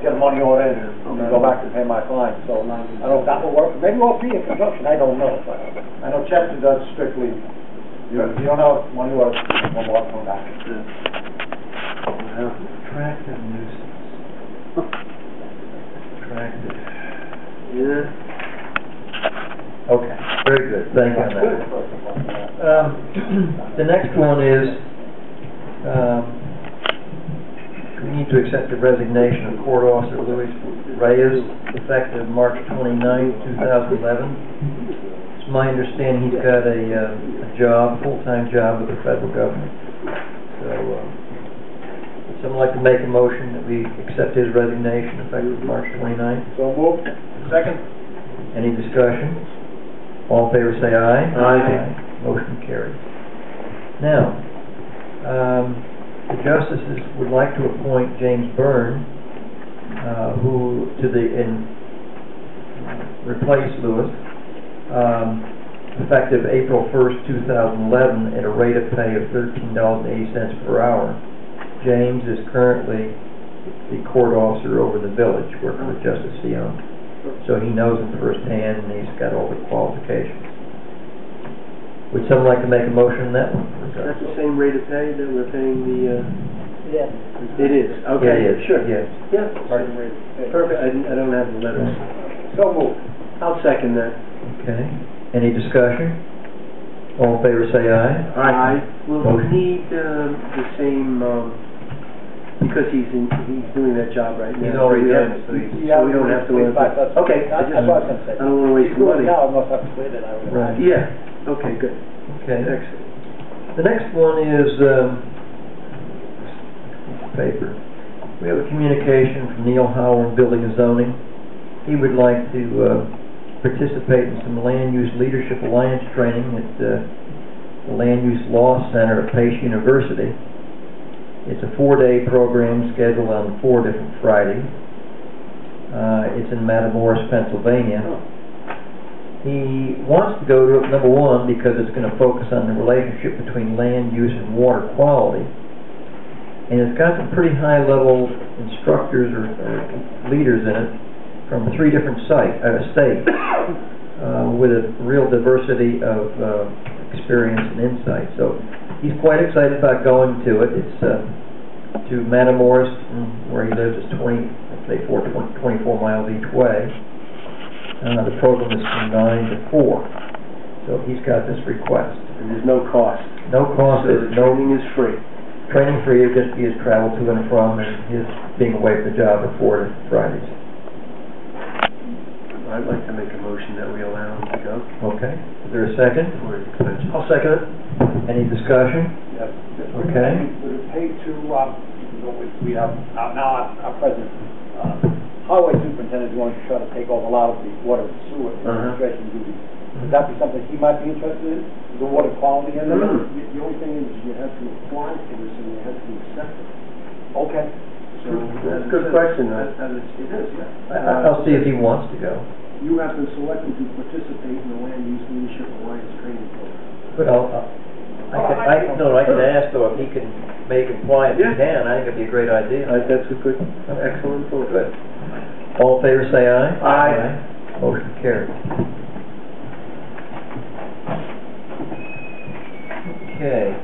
get the money ordered and go back to pay my fine. So I don't know if that will work. Maybe we'll be in conjunction. I don't know. But I know Chester does strictly. You don't know money orders. One more from that. Attractive nuisance. Attractive. Yeah. Okay. Very good. Thank you on that. The next one is we need to accept the resignation of Court Officer Luis Reyes effective March 29, 2011. It's my understanding he's got a job, full-time job with the federal government. So would someone like to make a motion that we accept his resignation effective March 29? So moved. Second. Any discussion? All in favor say aye. Aye. Motion carried. Now, the justices would like to appoint James Byrne, who replace Lewis, effective April 1st, 2011, at a rate of pay of $13.80 per hour. James is currently the court officer over the village, working with Justice Sion, so he knows him firsthand, and he's got all the qualifications. Would someone like to make a motion on that one? That's the same rate of pay that we're paying the... Yeah. It is. Okay. Yeah, Sure. Yes. Yeah. Same rate. Perfect. I don't have the letters. So moved. I'll second that. Okay. Any discussion? All in favor say aye. Aye. Will Motion. he need the same... because he's doing that job right now. He's already doing it, so we don't have to worry about it. Okay. That's what I was going to say. I don't want to waste money. Now I must have to split it. Right. Yeah. Okay, good. Okay. Excellent. The next one is paper. We have a communication from Neil Howard, Building and Zoning. He would like to participate in some Land Use Leadership Alliance training at the Land Use Law Center at Pace University. It's a 4-day program scheduled on 4 different Fridays. It's in Matamoros, Pennsylvania. He wants to go to it, number one, because it's going to focus on the relationship between land use and water quality. And it's got some pretty high-level instructors or leaders in it from 3 different states with a real diversity of experience and insight. So he's quite excited about going to it. It's to Matamoros, where he lives, is 24 miles each way. The program is from 9 to 4. So he's got this request. And there's no cost. No cost. So the training is free. Training free, it'll just be his travel to and from, and his being away from the job at 4 different Fridays. I'd like to make a motion that we allow him to go. Okay. Is there a second? For his expenses. I'll second it. Any discussion? Yes. Okay. Would it pay to, we have now our present highway superintendent is going to try to take over a lot of the water and sewer administration duties. Would that be something he might be interested in? The water quality in there? The only thing is you have to apply for this and you have to accept it. Okay. So That's a good question, though. It is, yeah. I'll see if he wants to go. You have been selected to participate in the Land Use Leadership Alliance training program. But I can ask, though, if he can make it fly. If he can, I think it'd be a great idea. That's a good, excellent thought. Good. All in favor say aye. Aye. Motion carried. Okay.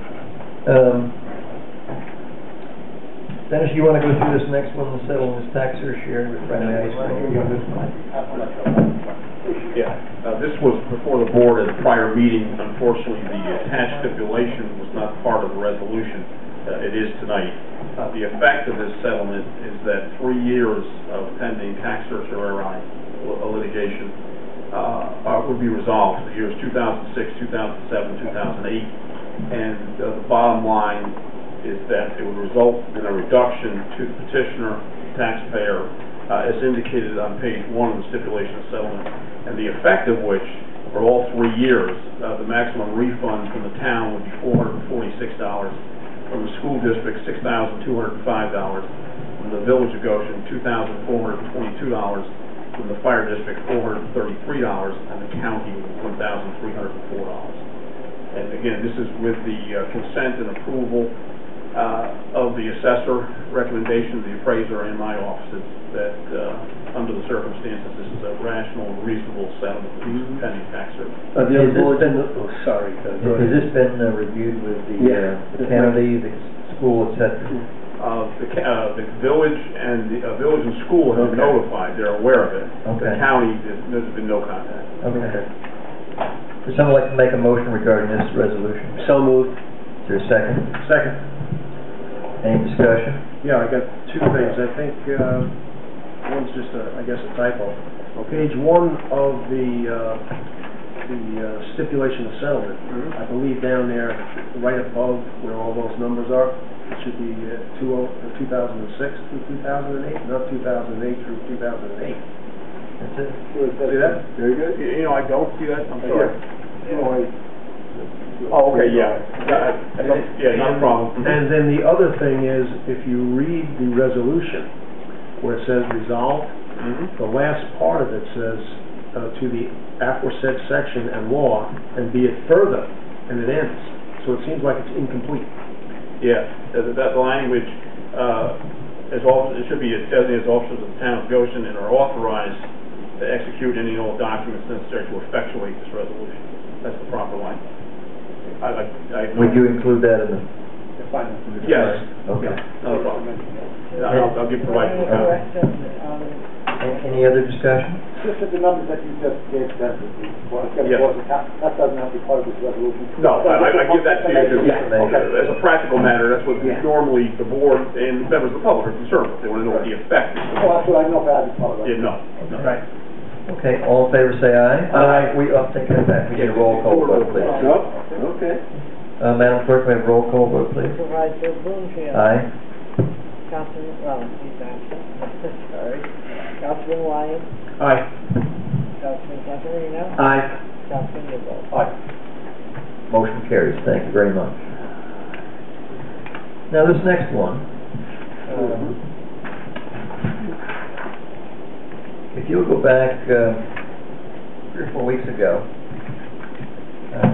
Dennis, you want to go through this next one, the settlement tax share with Friday Ice Cream? Yeah, this was before the board at a prior meeting. Unfortunately, the attached stipulation was not part of the resolution. It is tonight. The effect of this settlement is that 3 years of pending tax certiorari litigation would be resolved. The years 2006, 2007, 2008, and the bottom line is that it would result in a reduction to the petitioner, taxpayer, as indicated on page 1 of the stipulation of settlement, and the effect of which, for all 3 years, the maximum refund from the town would be $446, from the school district $6,205, from the village of Goshen $2,422, from the fire district $433, and the county $1,304. And again, this is with the consent and approval of the assessor recommendation, the appraiser, and my office that under the circumstances, this is a rational and reasonable settlement for these pending tax service. Has this been reviewed with the county, the school, etc.? The village and school have been notified. They're aware of it. Okay. The county, there's been no contact. Okay. Would someone like to make a motion regarding this resolution? So moved. Is there a second? Second. Any discussion? Yeah, I got two things. I think one's just I guess a typo. On page 1 of the stipulation of settlement, I believe down there, right above where all those numbers are, it should be 2006 through 2008, not 2008 through 2008. That's it. See that? Very good. I don't see that. I'm sorry. Yeah. Oh, okay, yeah. Yeah, not a problem. And then the other thing is, if you read the resolution where it says resolved, the last part of it says to the aforesaid section and law, and be it further, and it ends. So it seems like it's incomplete. Yeah, that language, it should be designated as officers of the town of Goshen and are authorized to execute any and all documents necessary to effectuate this resolution. That's the proper line. Would you include that in the... Yes. Okay. No problem. I'll give provided. Any other discussion? Just that the numbers that you just gave, that doesn't have to be part of this resolution. No, I give that to you. Okay. As a practical matter, that's what normally the board and members of the public are concerned with. They want to know what the effect is. Oh, that's what I know if I had this part of it. Yeah, no. Right. Okay, all in favor say aye. Aye. I'll take that back. We need a roll call vote, please. Okay. Madam Clerk, may I have a roll call vote, please? Supervisor Bloomfield. Aye. Councilman, he's absent. Sorry. Councilman Wyatt. Aye. Councilman Caterino. Aye. Councilman Newbold. Aye. Motion carries. Thank you very much. Now, this next one, if you'll go back 3 or 4 weeks ago,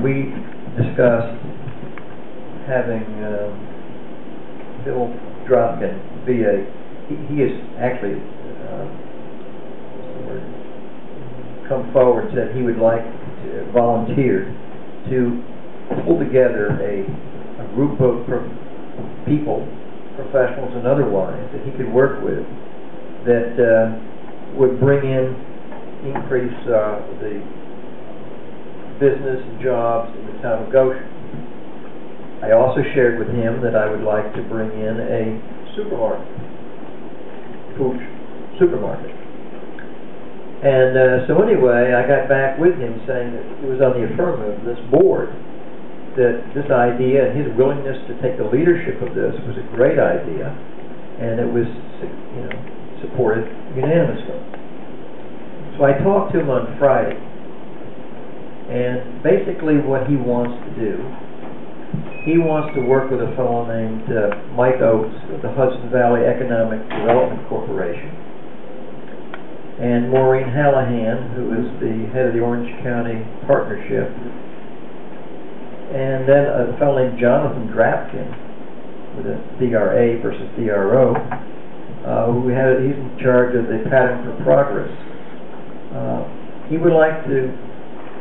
we discussed having Bill Dropkin be he has actually come forward and said he would like to volunteer to pull together a group of people, professionals and otherwise, that he could work with that would increase the business and jobs in the town of Goshen. I also shared with him that I would like to bring in a food supermarket. And so anyway, I got back with him saying that it was on the affirmative of this board that this idea and his willingness to take the leadership of this was a great idea, and it was supported unanimously. So I talked to him on Friday, and basically what he wants to do, he wants to work with a fellow named Mike Oates of the Hudson Valley Economic Development Corporation, and Maureen Hallahan, who is the head of the Orange County Partnership, and then a fellow named Jonathan Drapkin with a DRA versus DRO, he's in charge of the Pattern for Progress. He would like to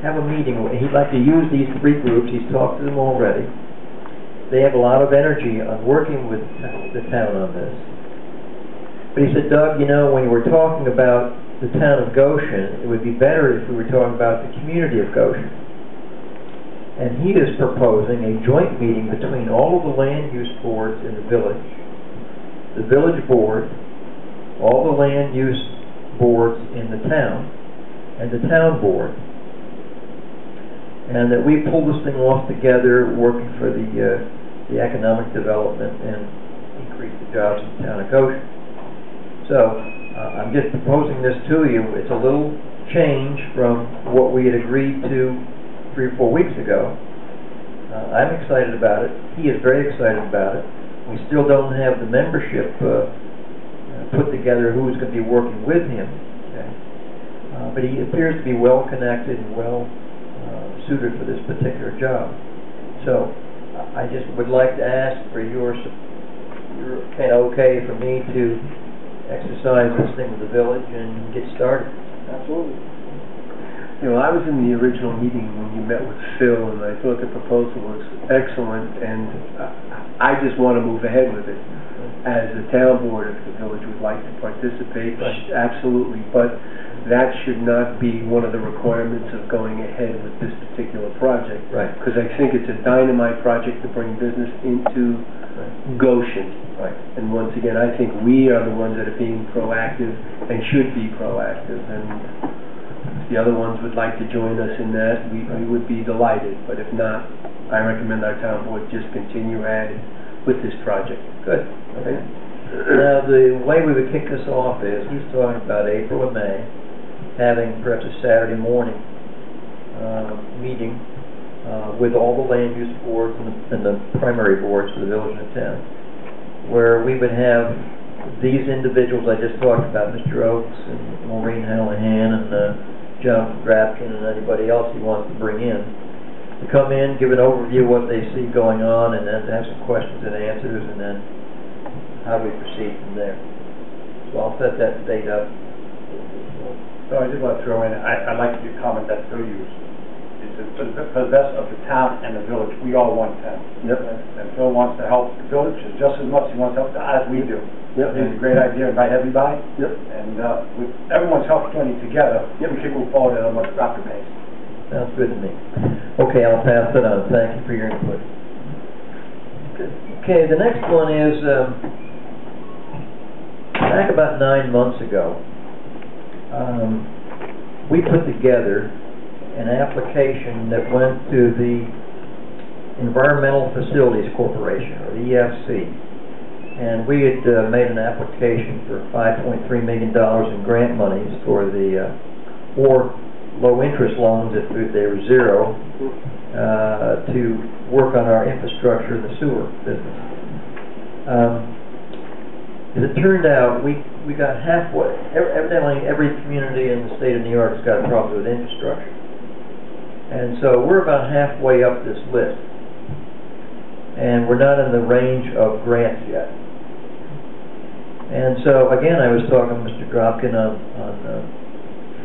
have a meeting. He'd like to use these 3 groups. He's talked to them already. They have a lot of energy on working with the town on this. But he said, Doug, when we're talking about the town of Goshen, it would be better if we were talking about the community of Goshen. And he is proposing a joint meeting between all of the land use boards in the village board, all the land use boards in the town, and the town board, and that we pull this thing off together, working for the economic development and increase the jobs in the town of Goshen. So I'm just proposing this to you. It's a little change from what we had agreed to 3 or 4 weeks ago. I'm excited about it. He is very excited about it. We still don't have the membership put together who's going to be working with him. Okay? But he appears to be well connected and well suited for this particular job. So I just would like to ask for your kind of okay for me to exercise this thing with the village and get started. Absolutely. You know, I was in the original meeting when you met with Phil, and I thought the proposal was excellent, and I just want to move ahead with it. As a town board, if the village would like to participate, absolutely, but that should not be one of the requirements of going ahead with this particular project. Right. Because I think it's a dynamite project to bring business into Goshen. Right. And once again, I think we are the ones that are being proactive and should be proactive. And if the other ones would like to join us in that, we would be delighted. But if not, I recommend our town board just continue ahead with this project. Good. Okay. Now, the way we would kick this off is, he's talking about April or May, having perhaps a Saturday morning meeting with all the land use boards and the primary boards for the village and the town, where we would have these individuals I just talked about, Mr. Oakes and Maureen Hallahan and John Grafkin and anybody else he wants to bring in, to come in, give an overview of what they see going on, and then to have some questions and answers, and then how do we proceed from there. So I'll set that date up. So I just want to throw in, I like your comment that Phil used. It's for the best of the town and the village. We all want town. Yep. And Phil wants to help the village just as much as he wants to help as we do. Yep. It's a great idea, invite everybody. Yep. And with everyone's help joining together, we can move forward at a much faster pace. Sounds good to me. Okay, I'll pass it on. Thank you for your input. Okay, the next one is, back about 9 months ago, we put together an application that went to the Environmental Facilities Corporation, or the EFC. And we had made an application for $5.3 million in grant monies for the, or low-interest loans if they were zero, to work on our infrastructure in the sewer business. As it turned out, we got halfway. Evidently, every community in the state of New York has got problems with infrastructure. And so we're about halfway up this list. And we're not in the range of grants yet. And so, again, I was talking to Mr. Dropkin on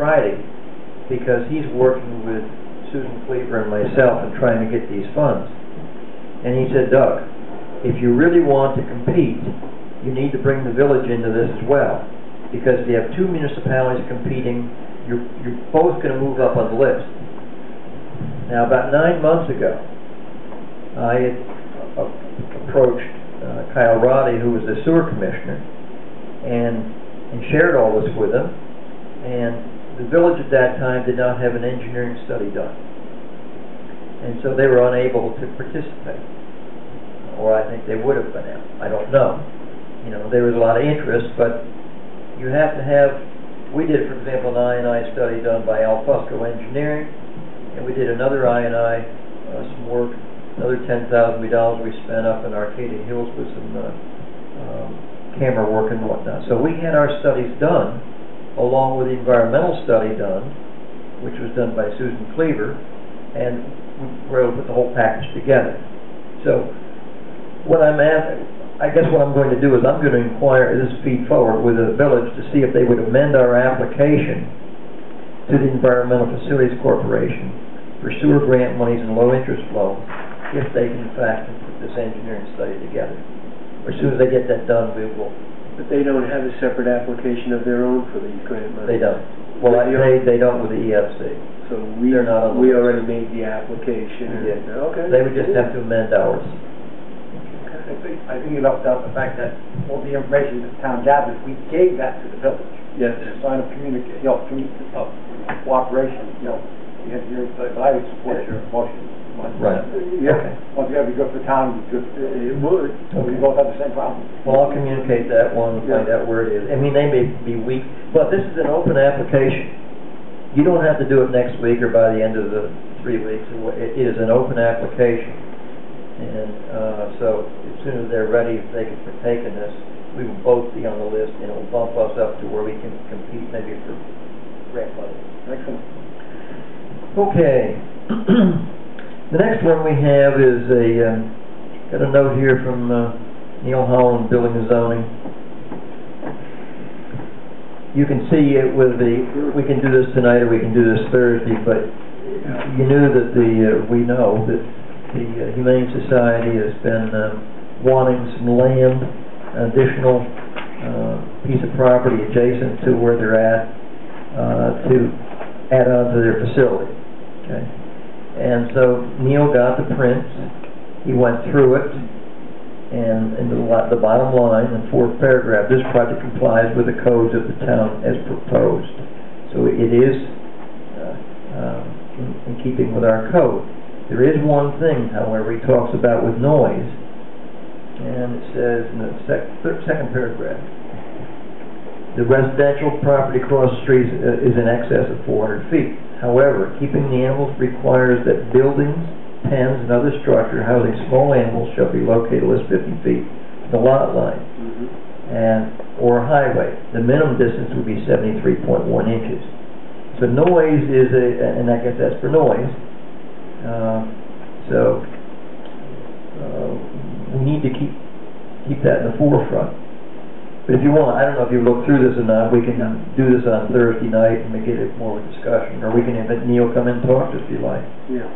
Friday, because he's working with Susan Cleaver and myself and trying to get these funds. And he said, Doug, if you really want to compete, you need to bring the village into this as well. Because if you have two municipalities competing, you're both going to move up on the list. Now, about 9 months ago, I had approached Kyle Roddy, who was the sewer commissioner, and shared all this with him. And the village at that time did not have an engineering study done. And so they were unable to participate. Or I think they would have been out. I don't know. You know, there was a lot of interest, but you have to have, we did, for example, an I&I study done by Al Fusco Engineering, and we did another I&I, some work, another $10,000 we spent up in Arcadia Hills with some camera work and whatnot. So we had our studies done, along with the environmental study done, which was done by Susan Cleaver, and we were able to put the whole package together. So what I'm asking, I guess what I'm going to do is I'm going to inquire this feed forward with the village to see if they would amend our application to the Environmental Facilities Corporation for sewer grant monies and low interest loans, if they can in fact put this engineering study together. As soon as they get that done, we will. But they don't have a separate application of their own for these grant monies. They don't. Well, they don't with the EFC. So we already made the application. Yeah. Okay. They would just have to amend ours. I think you left out the fact that all the information that the town gathered, we gave that to the village. Yes. It's a sign of cooperation, but I would support your motion. Right. Yeah. Okay. Once you have to go for town, It would. we both have the same problem. Well, I'll communicate that one and find out where it is. I mean, they may be weak, but this is an open application. You don't have to do it next week or by the end of the 3 weeks. It is an open application. And so as soon as they're ready, if they can partake in this, we will both be on the list, and it will bump us up to where we can compete maybe for grant money. Excellent. Okay. The next one we have is a Got a note here from Neil Holland, Building and Zoning. You can see it with we can do this tonight or we can do this Thursday, but you knew that we know that the Humane Society has been wanting some land, additional piece of property adjacent to where they're at to add on to their facility. Okay, and so Neil got the prints. He went through it, and in the bottom line, in the fourth paragraph, this project complies with the codes of the town as proposed. So it is in keeping with our code. There is one thing, however, he talks about with noise, and it says in the second paragraph, the residential property across the street is in excess of 400 feet. However, keeping the animals requires that buildings, pens, and other structure housing small animals shall be located at least 50 feet from the lot line or highway. The minimum distance would be 73.1 inches. So noise is and I guess that's for noise. We need to keep that in the forefront. But if you want, I don't know if you look through this or not, we can do this on Thursday night and make it more of a discussion, or we can have Neil come in and talk to us if you like. Yeah.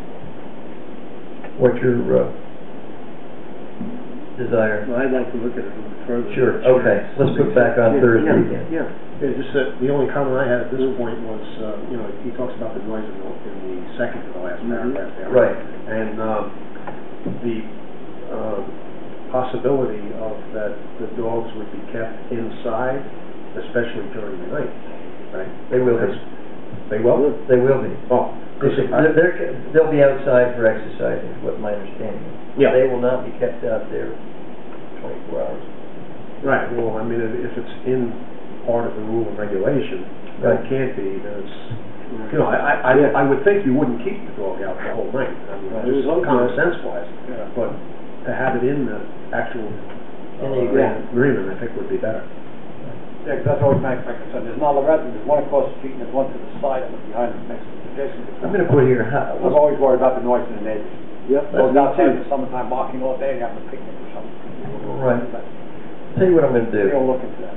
What's your desire? Well, I'd like to look at it a little further. Sure, okay. Let's put it back on Thursday again. Yeah. Just that the only comment I had at this point was, he talks about the noise in the second to the last paragraph there. Right. And the possibility of that the dogs would be kept inside, especially during the night, right? They will be. They will? They will be. Oh. They'll be outside for exercising, is what my understanding is. Yeah. They will not be kept out there 24 hours. Right. Well, I mean, if it's in part of the rule and regulation, right. It can't be. Then it's, I would think you wouldn't keep the dog out the whole night. I mean, just common sense wise. Yeah. But to have it in the actual agreement, I think would be better. Yeah, because that's always my concern. There's another resident, there's one across the street, and there's one to the side of it, behind it, next to Jason. I'm going to put here. I'm always worried about the noise in the neighbors. Yep. Goes outside in the summertime barking all day, and having a picnic or something. Right. Tell you what I'm going to do. We'll look into that.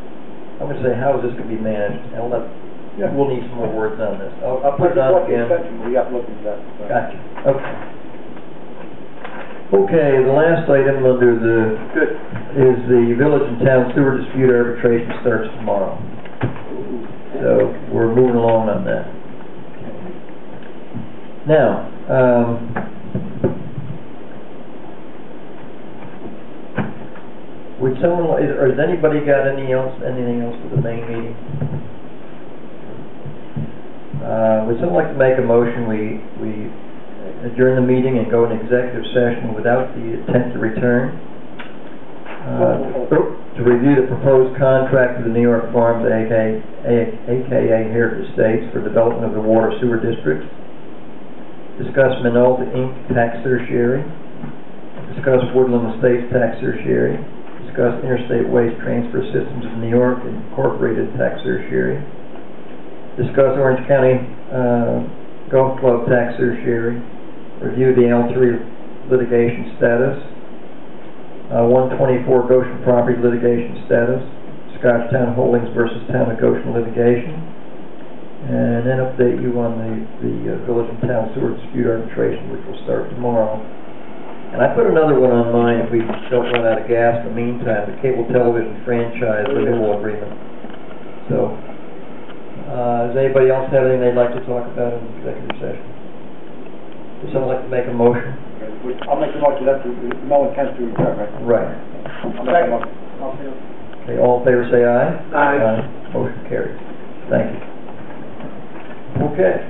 I'm going to say, how is this going to be managed? And we'll need some more words on this. I'll put it on again. We have to look into that. Gotcha. Okay. Okay, the last item under is the village and town sewer dispute arbitration starts tomorrow. So we're moving along on that. Now, would someone, or has anybody got anything else for the main meeting? Would someone like to make a motion we adjourn the meeting and go in executive session without the intent to return to review the proposed contract with the New York Farms, aka Heritage Estates, for development of the water sewer districts, discuss Minolta Inc. tax certiorari, discuss Woodland Estates tax certiorari, discuss Interstate Waste Transfer Systems of New York Incorporated tax certiorari, discuss Orange County Golf Club tax certiorari, review the L3 litigation status, 124 Goshen property litigation status, Scotchtown Holdings versus Town of Goshen litigation, and then update you on the village and town sewer dispute arbitration, which will start tomorrow. And I put another one on mine if we don't run out of gas in the meantime, the cable television franchise renewal agreement. So, does anybody else have anything they'd like to talk about in the executive session? Would someone like to make a motion? I'll make the motion that no intent to return, right? Right. I'll make a motion. Okay, all in favor say aye. Aye. Motion carries. Thank you. Okay.